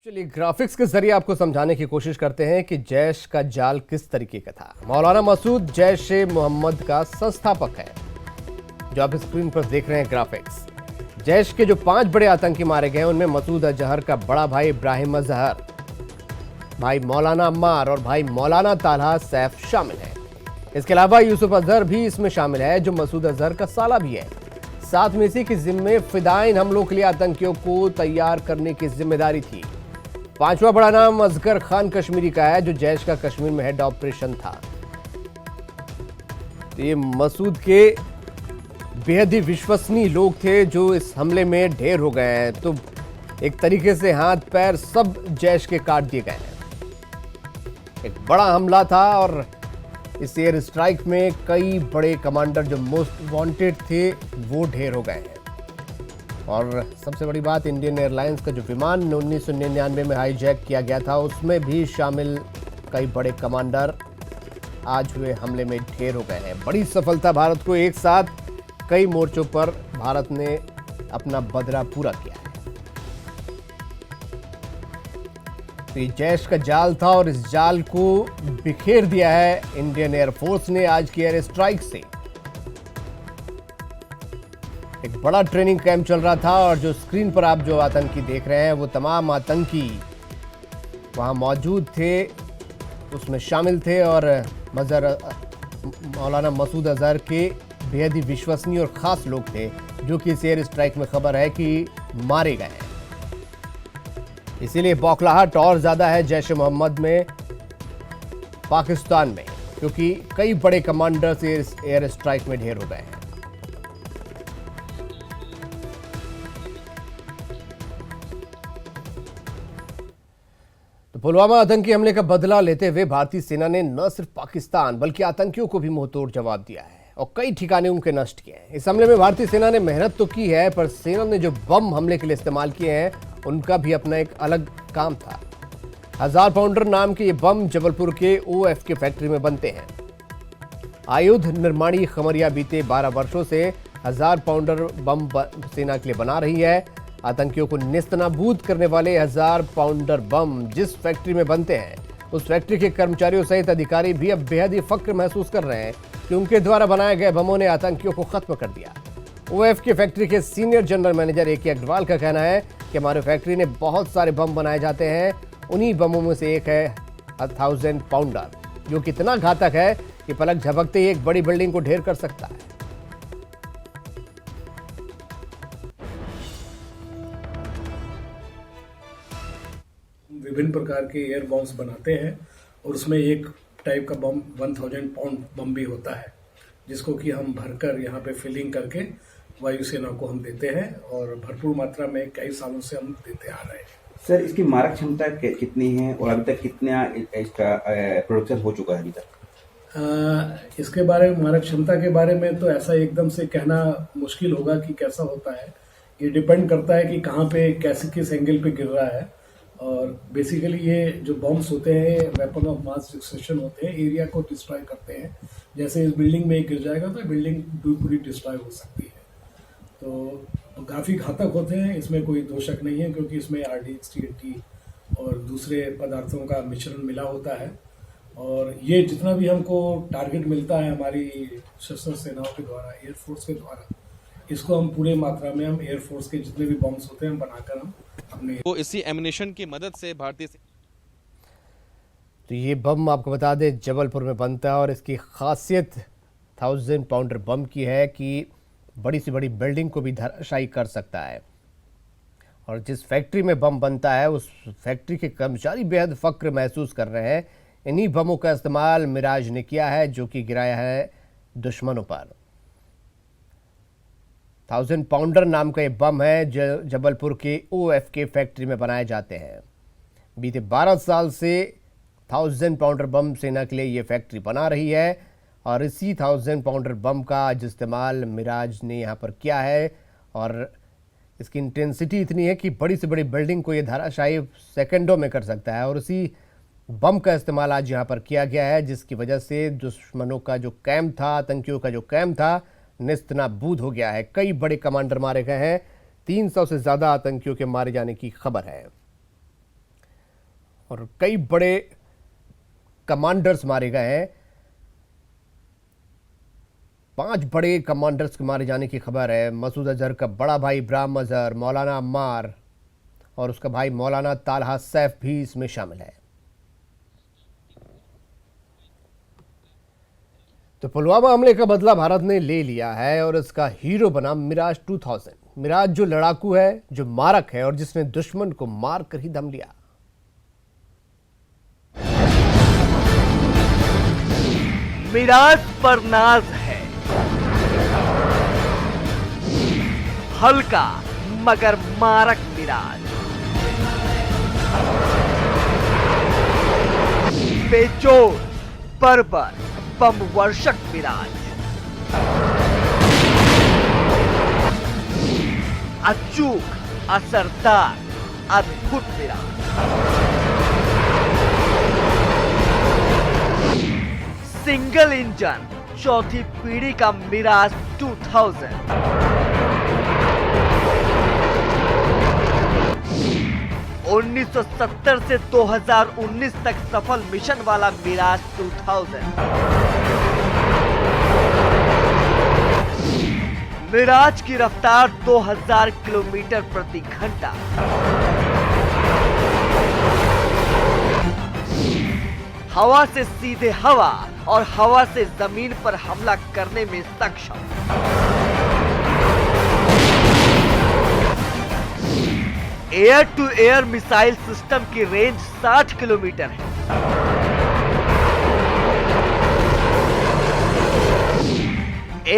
चलिए ग्राफिक्स के जरिए आपको समझाने की कोशिश करते हैं कि जैश का जाल किस तरीके का था। मौलाना मसूद जैश ए मोहम्मद का संस्थापक है, जो आप स्क्रीन पर देख रहे हैं ग्राफिक्स। जैश के जो 5 बड़े आतंकी मारे गए उनमें मसूद अजहर का बड़ा भाई इब्राहिम अजहर, भाई मौलाना अम्मार और भाई मौलाना तालहा सैफ शामिल है। इसके अलावा यूसुफ अजहर भी इसमें शामिल है, जो मसूद अजहर का साला भी है। साथ में इसी के जिम्मे फिदाइन हमलों के लिए आतंकियों को तैयार करने की जिम्मेदारी थी। 5वां बड़ा नाम असगर खान कश्मीरी का है, जो जैश का कश्मीर में हेड ऑपरेशन था। तो ये मसूद के बेहद ही विश्वसनीय लोग थे जो इस हमले में ढेर हो गए हैं। तो एक तरीके से हाथ पैर सब जैश के काट दिए गए हैं। एक बड़ा हमला था और इस एयर स्ट्राइक में कई बड़े कमांडर जो मोस्ट वांटेड थे वो ढेर हो गए हैं। और सबसे बड़ी बात, इंडियन एयरलाइंस का जो विमान 1999 में हाईजैक किया गया था उसमें भी शामिल कई बड़े कमांडर आज हुए हमले में ढेर हो गए हैं। बड़ी सफलता भारत को, एक साथ कई मोर्चों पर भारत ने अपना बदला पूरा किया है। तो ये जैश का जाल था और इस जाल को बिखेर दिया है इंडियन एयरफोर्स ने आज की एयर स्ट्राइक से। एक बड़ा ट्रेनिंग कैंप चल रहा था और जो स्क्रीन पर आप जो आतंकी देख रहे हैं वो तमाम आतंकी वहां मौजूद थे, उसमें शामिल थे। और मौलाना मसूद अजहर के बेहद ही विश्वसनीय और खास लोग थे, जो कि इस एयर स्ट्राइक में खबर है कि मारे गए हैं। इसीलिए बौखलाहट और ज्यादा है जैश ए मोहम्मद में पाकिस्तान में, क्योंकि कई बड़े कमांडर्स इस एयर स्ट्राइक में ढेर हो गए हैं। तो पुलवामा आतंकी हमले का बदला लेते हुए भारतीय सेना ने न सिर्फ पाकिस्तान बल्कि आतंकियों को भी मुंहतोड़ जवाब दिया है और कई ठिकाने उनके नष्ट किए हैं। इस हमले में भारतीय सेना ने मेहनत तो की है, पर सेना ने जो बम हमले के लिए इस्तेमाल किए हैं उनका भी अपना एक अलग काम था। 1000 पाउंडर नाम के ये बम जबलपुर के OF के फैक्ट्री में बनते हैं। आयुध निर्माणी खमरिया बीते 12 वर्षों से 1000 पाउंडर बम सेना के लिए बना रही है। आतंकियों को नेस्तनाबूद करने वाले 1000 पाउंडर बम जिस फैक्ट्री में बनते हैं, उस फैक्ट्री के कर्मचारियों सहित अधिकारी भी अब बेहद ही फक्र महसूस कर रहे हैं कि उनके द्वारा बनाए गए बमों ने आतंकियों को खत्म कर दिया। OF की फैक्ट्री के senior general manager AK Agarwal का कहना है कि हमारे फैक्ट्री ने बहुत सारे बम बनाए जाते हैं, उन्हीं बमों में से एक है 1000 पाउंडर, जो कितना घातक है कि पलक झपकते ही एक बड़ी बिल्डिंग को ढेर कर सकता है। विभिन्न प्रकार के एयर बॉम्ब्स बनाते हैं और उसमें एक टाइप का बम 1000 पाउंड बम भी होता है, जिसको कि हम भरकर यहाँ पे फिलिंग करके वायुसेना को हम देते हैं और भरपूर मात्रा में कई सालों से हम देते आ रहे हैं। सर, इसकी मारक क्षमता कितनी है और अभी तक कितना इसका प्रोडक्शन हो चुका है अभी तक? इसके बारे में, मारक क्षमता के बारे में तो ऐसा एकदम से कहना मुश्किल होगा कि कैसा होता है। ये डिपेंड करता है कि कहाँ पे कैसे किस एंगल पे गिर रहा है। और बेसिकली ये जो बॉम्ब्स होते हैं वेपन ऑफ मास डिस्ट्रक्शन होते हैं, एरिया को डिस्ट्रॉय करते हैं। जैसे इस बिल्डिंग में गिर जाएगा तो बिल्डिंग पूरी डिस्ट्रॉय हो सकती है। तो काफ़ी घातक होते हैं, इसमें कोई दो शक नहीं है, क्योंकि इसमें RDX, TNT और दूसरे पदार्थों का मिश्रण मिला होता है। और ये जितना भी हमको टारगेट मिलता है हमारी सशस्त्र सेनाओं के द्वारा, एयरफोर्स के द्वारा, इसको हम पूरे मात्रा में हम एयरफोर्स के जितने भी बॉम्ब्स होते हैं हम बनाकर हम अपने तो इसी एमिनेशन की मदद से भारतीय। तो ये बम आपको बता दें जबलपुर में बनता है और इसकी खासियत 1000 पाउंडर बम की है कि बड़ी से बड़ी बिल्डिंग को भी धराशायी कर सकता है। और जिस फैक्ट्री में बम बनता है उस फैक्ट्री के कर्मचारी बेहद फक्र महसूस कर रहे हैं। इन्हीं बमों का इस्तेमाल मिराज ने किया है, जो कि गिराया है दुश्मनों पर। 1000 पाउंडर नाम का ये बम है जो जबलपुर के OF के फैक्ट्री में बनाए जाते हैं। बीते 12 साल से 1000 पाउंडर बम सेना के लिए ये फैक्ट्री बना रही है और इसी 1000 पाउंडर बम का आज इस्तेमाल मिराज ने यहाँ पर किया है। और इसकी इंटेंसिटी इतनी है कि बड़ी से बड़ी बिल्डिंग को ये धराशायी सेकंडों में कर सकता है। और उसी बम का इस्तेमाल आज यहाँ पर किया गया है, जिसकी वजह से दुश्मनों का जो कैंप था, आतंकियों का जो कैंप था, नेस्तनाबूद हो गया है। कई बड़े कमांडर मारे गए हैं, 300 से ज्यादा आतंकियों के मारे जाने की खबर है। और कई बड़े कमांडर्स मारे गए हैं। 5 बड़े कमांडर्स के मारे जाने की खबर है। मसूद अजहर का बड़ा भाई इब्राहिम अजहर, मौलाना अम्मार और उसका भाई मौलाना तालहा सैफ भी इसमें शामिल है। तो पुलवामा हमले का बदला भारत ने ले लिया है और इसका हीरो बना मिराज 2000। मिराज जो लड़ाकू है, जो मारक है और जिसने दुश्मन को मार कर ही दम लिया। मिराज पर नाज है, हल्का मगर मारक मिराज, बेजोड़ बर्बर बम वर्षक मिराज, अचूक असरदार अद्भुत मिराज, सिंगल इंजन चौथी पीढ़ी का मिराज 2000, 1970 से 2019 तक सफल मिशन वाला मिराज 2000। मिराज की रफ्तार 2000 किलोमीटर प्रति घंटा, हवा से सीधे हवा और हवा से जमीन पर हमला करने में सक्षम, air to air missile system की रेंज 60 किलोमीटर है।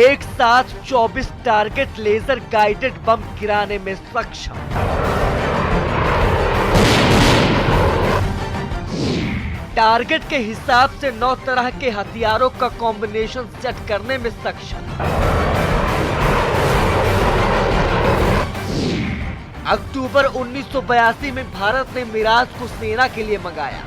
एक साथ 24 टारगेट लेजर गाइडेड बम गिराने में सक्षम, टारगेट के हिसाब से 9 तरह के हथियारों का कॉम्बिनेशन सेट करने में सक्षम, अक्टूबर 1982 में भारत ने मिराज को सेना के लिए मंगाया।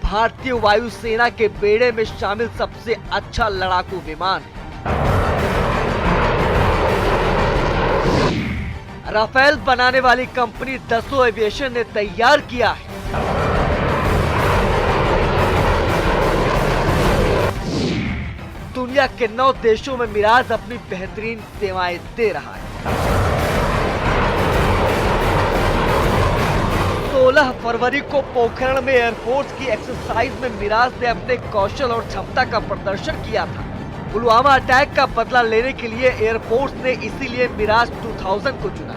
भारतीय वायुसेना के बेड़े में शामिल सबसे अच्छा लड़ाकू विमान है। राफेल बनाने वाली कंपनी दसो एविएशन ने तैयार किया है। दुनिया के 9 देशों में मिराज अपनी बेहतरीन सेवाएं दे रहा है। 16 फरवरी को पोखरण में एयरफोर्स की एक्सरसाइज में मिराज ने अपने कौशल और क्षमता का प्रदर्शन किया था। पुलवामा अटैक का बदला लेने के लिए एयरफोर्स ने इसीलिए मिराज 2000 को चुना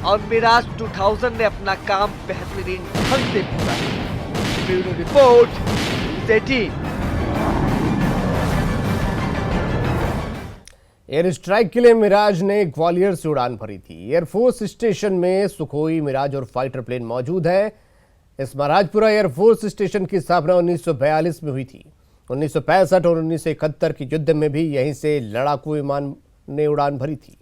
और मिराज 2000 ने अपना काम बेहतरीन ढंग से पूरा किया। Bureau report, news 18। Air strike के लिए मिराज ने ग्वालियर से उड़ान भरी थी। एयरफोर्स स्टेशन में सुखोई, मिराज और फाइटर प्लेन मौजूद है। इस महाराजपुरा एयरफोर्स स्टेशन की स्थापना 1942 में हुई थी। 1965 और 1971 के युद्ध में भी यहीं से लड़ाकू विमान ने उड़ान भरी थी।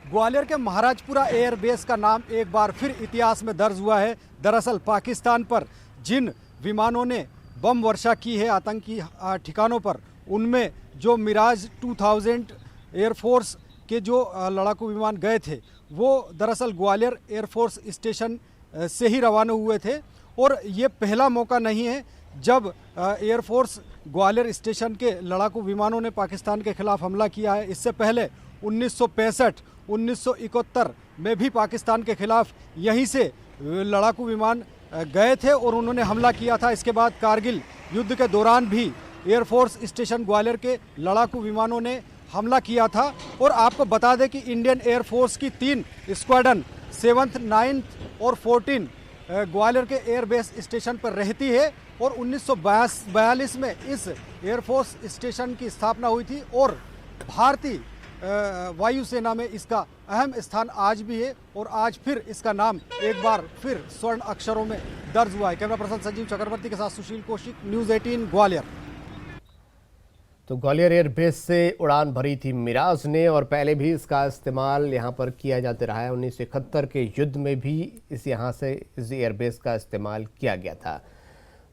ग्वालियर के महाराजपुरा एयरबेस का नाम एक बार फिर इतिहास में दर्ज हुआ है। दरअसल पाकिस्तान पर जिन विमानों ने बम वर्षा की है आतंकी ठिकानों पर, उनमें जो मिराज 2000 एयरफोर्स के जो लड़ाकू विमान गए थे वो दरअसल ग्वालियर एयरफोर्स स्टेशन से ही रवाना हुए थे। और ये पहला मौका नहीं है जब एयरफोर्स ग्वालियर स्टेशन के लड़ाकू विमानों ने पाकिस्तान के खिलाफ हमला किया है। इससे पहले 1965, 1971 में भी पाकिस्तान के खिलाफ यहीं से लड़ाकू विमान गए थे और उन्होंने हमला किया था। इसके बाद कारगिल युद्ध के दौरान भी एयरफोर्स स्टेशन ग्वालियर के लड़ाकू विमानों ने हमला किया था। और आपको बता दें कि इंडियन एयरफोर्स की 3 स्क्वाड्रन 7th, 9th और 14 ग्वालियर के एयरबेस स्टेशन पर रहती है। और 1942 में इस एयरफोर्स स्टेशन की स्थापना हुई थी और भारतीय वायुसेना में इसका अहम स्थान आज भी है। और आज फिर इसका नाम एक बार फिर स्वर्ण अक्षरों में दर्ज हुआ है। कैमरा पर्सन संजीव चक्रवर्ती के साथ सुशील कौशिक, न्यूज़ 18 ग्वालियर। तो ग्वालियर एयरबेस से उड़ान भरी थी मिराज ने और पहले भी इसका इस्तेमाल यहाँ पर किया जाते रहा है। 1971 के युद्ध में भी इस एयरबेस का इस्तेमाल किया गया था।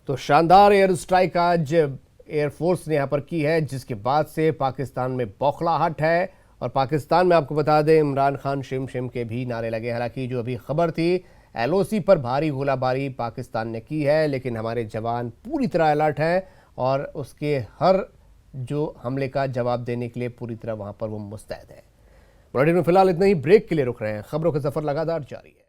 तो शानदार एयर स्ट्राइक आज एयरफोर्स ने यहाँ पर की है, जिसके बाद से पाकिस्तान में बौखलाहट है और पाकिस्तान में आपको बता दें इमरान खान शिम शिम के भी नारे लगे। हालांकि जो अभी खबर थी LOC पर भारी गोलाबारी पाकिस्तान ने की है, लेकिन हमारे जवान पूरी तरह अलर्ट हैं और उसके हर जो हमले का जवाब देने के लिए पूरी तरह वहां पर वो मुस्तैद है। बुलेटिन में फिलहाल इतना ही। ब्रेक के लिए रुक रहे हैं, खबरों का सफर लगातार जारी है।